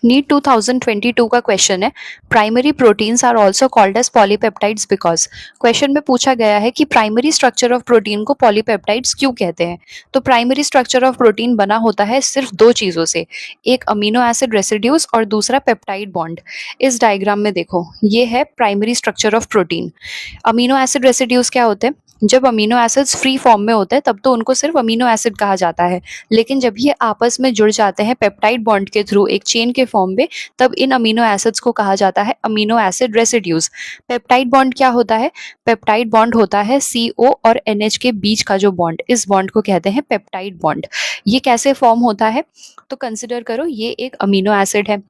NEET 2022 का question है। Primary proteins are also called as polypeptides because. Question में पूछा गया है कि प्राइमरी स्ट्रक्चर ऑफ प्रोटीन को पॉलीपेप्टाइड्स क्यों कहते हैं। तो प्राइमरी स्ट्रक्चर ऑफ प्रोटीन बना होता है सिर्फ दो चीजों से, एक अमीनो एसिड रेसिड्यूज और दूसरा पेप्टाइड बॉन्ड। इस डायग्राम में देखो, ये है primary structure of protein. Amino acid residues क्या होते हैं? जब अमीनो एसिड्स फ्री फॉर्म में होते हैं तब तो उनको सिर्फ अमीनो एसिड कहा जाता है, लेकिन जब ये आपस में जुड़ जाते हैं पेप्टाइड बॉन्ड के थ्रू एक चेन के फॉर्म में, तब इन अमीनो एसिड्स को कहा जाता है amino acid residues. Peptide bond क्या होता है? पेप्टाइड बॉन्ड होता है CO और NH के बीच का जो बॉन्ड, इस बॉन्ड को कहते हैं पेप्टाइड बॉन्ड। ये कैसे फॉर्म होता है? तो कंसिडर करो, ये एक अमीनो एसिड है।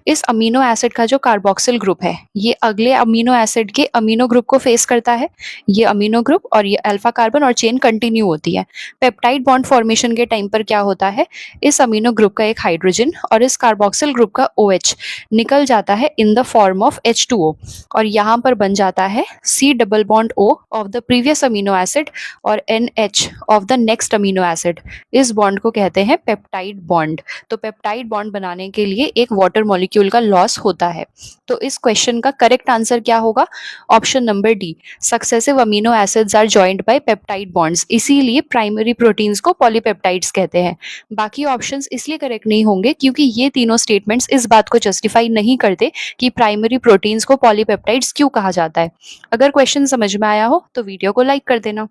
इस अमीनो एसिड का जो कार्बोक्सिल ग्रुप है, ये अगले अमीनो एसिड के अमीनो ग्रुप को फेस करता है। ये अमीनो ग्रुप और ये अल्फा कार्बन और चेन कंटिन्यू होती है। पेप्टाइड बॉन्ड फॉर्मेशन के टाइम पर क्या होता है, इस अमीनो ग्रुप का एक हाइड्रोजन और इस कार्बोक्सिल ग्रुप का OH निकल जाता है in the form of H2O, और यहाँ पर बन जाता है C double bond O of the previous amino acid और NH of the next amino acid. इस बॉन्ड को कहते हैं पेप्टाइड बॉन्ड। तो पेप्टाइड बॉन्ड बनाने के लिए एक वाटर मॉलिक्यूल का लॉस होता है। तो इस क्वेश्चन का करेक्ट आंसर क्या होगा? Option number D, successive amino acids are joined by peptide bonds. इसीलिए प्राइमरी प्रोटीन्स को पॉलीपेप्टाइड्स कहते हैं। बाकी ऑप्शंस इसलिए करेक्ट नहीं होंगे क्योंकि ये तीनों स्टेटमेंट्स इस बात को जस्टिफाई नहीं करते कि प्राइमरी प्रोटीन्स को पॉलीपेप्टाइड्स क्यों कहा जाता है। अगर क्वेश्चन समझ में आया हो तो वीडियो को लाइक कर देना।